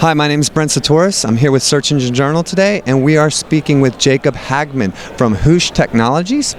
Hi, my name is Brent Satoris. I'm here with Search Engine Journal today, and we are speaking with Jacob Hagemann from Hoosh Technologies.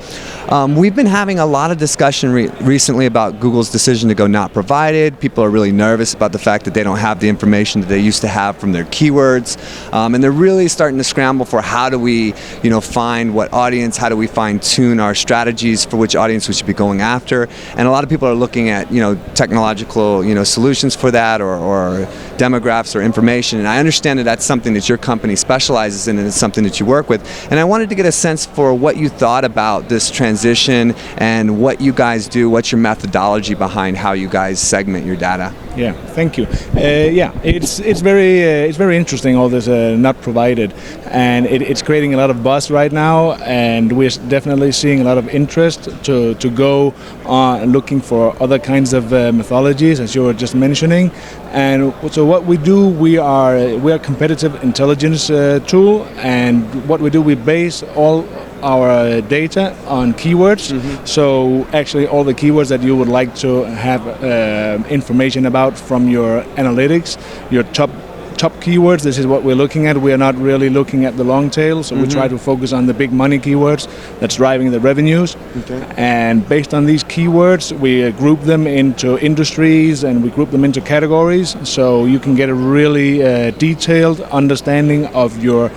We've been having a lot of discussion recently about Google's decision to go not provided. People are really nervous about the fact that they don't have the information that they used to have from their keywords, and they're really starting to scramble for how do we, find what audience, how do we fine-tune our strategies for which audience we should be going after. And a lot of people are looking at, technological, solutions for that, or demographics or information. And I understand that that's something that your company specializes in, and it's something that you work with. And I wanted to get a sense for what you thought about this transition and what you guys do. What's your methodology behind how you guys segment your data? Yeah, thank you. It's very interesting, all this not provided, and it's creating a lot of buzz right now, and we're definitely seeing a lot of interest to go on looking for other kinds of methodologies, as you were just mentioning. And so what we do, we are a competitive intelligence tool, and what we do, we base all our data on keywords. Mm-hmm. So actually all the keywords that you would like to have information about from your analytics, your top keywords, this is what we're looking at. We are not really looking at the long tail, so we try to focus on the big money keywords that's driving the revenues. Okay. And based on these keywords, we group them into industries and we group them into categories, so you can get a really detailed understanding of your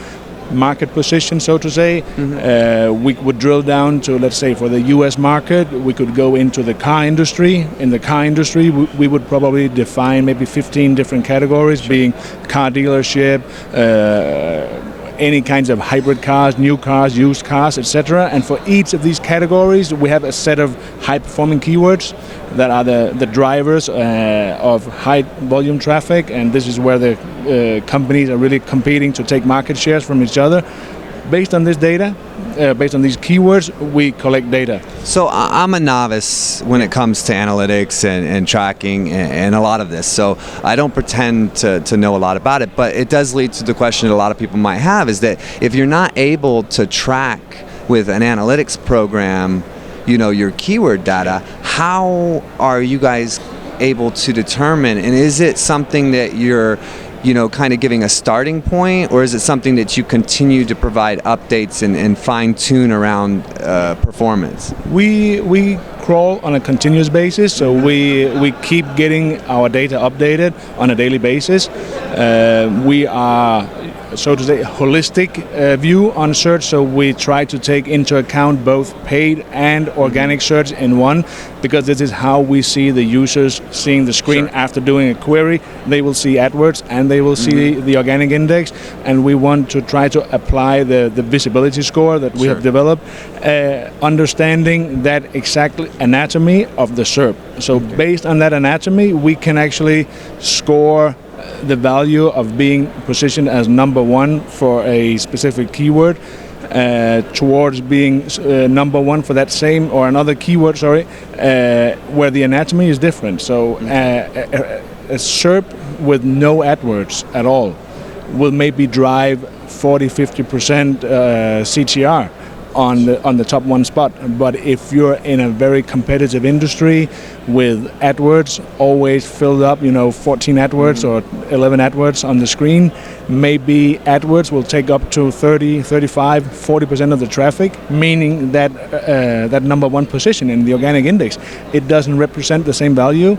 market position, so to say. Mm-hmm. We would drill down to, let's say, for the US market, we could go into the car industry. In the car industry, we would probably define maybe 15 different categories, being car dealership, any kinds of hybrid cars, new cars, used cars, etc. And for each of these categories, we have a set of high-performing keywords that are the drivers of high-volume traffic, and this is where the companies are really competing to take market shares from each other. Based on this data, based on these keywords, we collect data. So I'm a novice when it comes to analytics and tracking and a lot of this, so I don't pretend to know a lot about it, but it does lead to the question that a lot of people might have, is that if you're not able to track with an analytics program, your keyword data, how are you guys able to determine, and is it something that you're kind of giving a starting point, or is it something that you continue to provide updates and fine-tune around performance? We crawl on a continuous basis, so we keep getting our data updated on a daily basis. We are, so to say, a holistic view on search, so we try to take into account both paid and organic search in one, because this is how we see the users seeing the screen. Sure. After doing a query. They will see AdWords and they will see the organic index, and we want to try to apply the visibility score that we have developed, understanding that exactly anatomy of the SERP. So based on that anatomy, we can actually score the value of being positioned as number one for a specific keyword, towards being number one for that same or another keyword, where the anatomy is different. So a SERP with no AdWords at all will maybe drive 40-50% CTR on the top one spot. But if you're in a very competitive industry with AdWords always filled up, 14 AdWords or 11 AdWords on the screen, maybe AdWords will take up to 30, 35, 40% of the traffic, meaning that that number one position in the organic index, it doesn't represent the same value,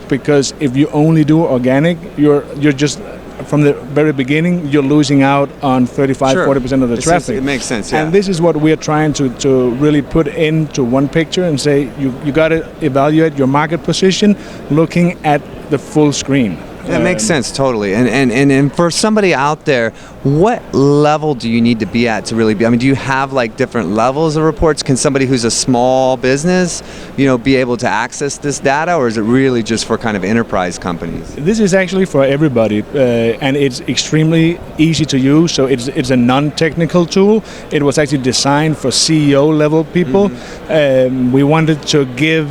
because if you only do organic, you're just, from the very beginning, you're losing out on 35-40% of the traffic. It makes sense, yeah. And this is what we're trying to really put into one picture and say, you got to evaluate your market position looking at the full screen. That makes sense, totally. And for somebody out there, what level do you need to be at to really be? I mean, do you have like different levels of reports? Can somebody who's a small business, be able to access this data, or is it really just for kind of enterprise companies? This is actually for everybody, and it's extremely easy to use. So it's a non-technical tool. It was actually designed for CEO level people. We wanted to give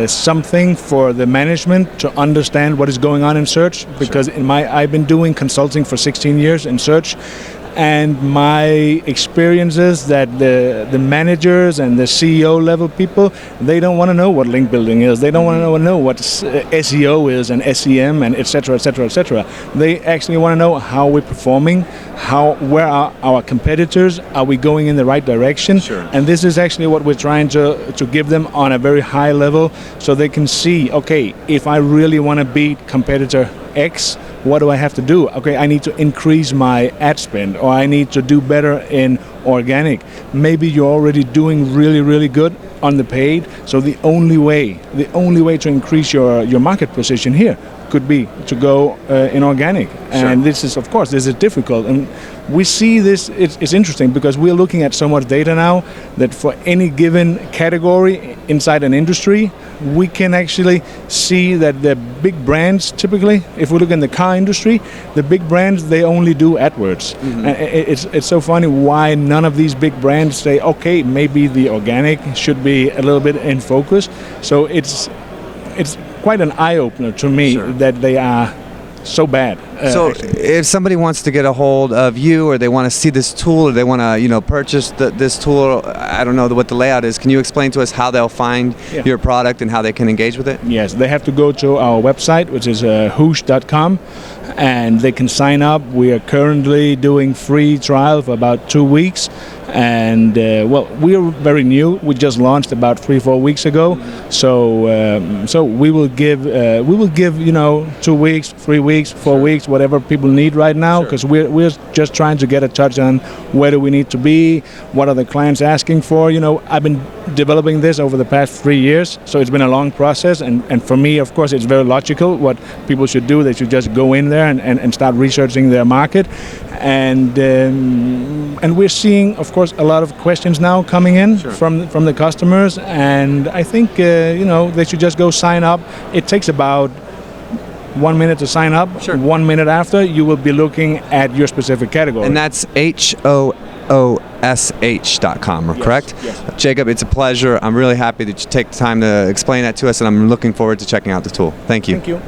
something for the management to understand what is going on in search, because I've been doing consulting for 16 years in search, and my experience is that the managers and the CEO level people, they don't want to know what link building is. They don't want to know what SEO is and SEM and etc. etc. etc. They actually want to know how we're performing, where are our competitors, are we going in the right direction? Sure. And this is actually what we're trying to give them on a very high level, so they can see, okay, if I really want to beat competitor X, what do I have to do? Okay, I need to increase my ad spend, or I need to do better in organic. Maybe you're already doing really, really good on the paid, so the only way to increase your market position here could be to go in organic. And this is, of course, this is difficult. And we see this, it's interesting because we're looking at so much data now that for any given category inside an industry, we can actually see that the big brands, typically, if we look in the car industry, the big brands, they only do AdWords. And it's so funny why none of these big brands say, okay, maybe the organic should be a little bit in focus. So it's quite an eye-opener to me that they are so bad. So actually. if somebody wants to get a hold of you, or they want to see this tool, or they want to purchase this tool, I don't know what the layout is, can you explain to us how they'll find your product and how they can engage with it? Yes, they have to go to our website, which is hoosh.com, and they can sign up. We are currently doing free trial for about 2 weeks. And we are very new. We just launched about 3-4 weeks ago. So we will give 2 weeks, 3 weeks, 4 weeks, whatever people need right now, because we're just trying to get a touch on where do we need to be, what are the clients asking for. I've been developing this over the past 3 years, so it's been a long process. And for me, of course, it's very logical what people should do. They should just go in there and start researching their market. And we're seeing, of course, a lot of questions now coming in from the customers, and I think they should just go sign up. It takes about 1 minute to sign up. 1 minute after, you will be looking at your specific category. And that's HOOSH.com, correct? Yes. Jacob, it's a pleasure. I'm really happy that you take the time to explain that to us, and I'm looking forward to checking out the tool. Thank you. Thank you.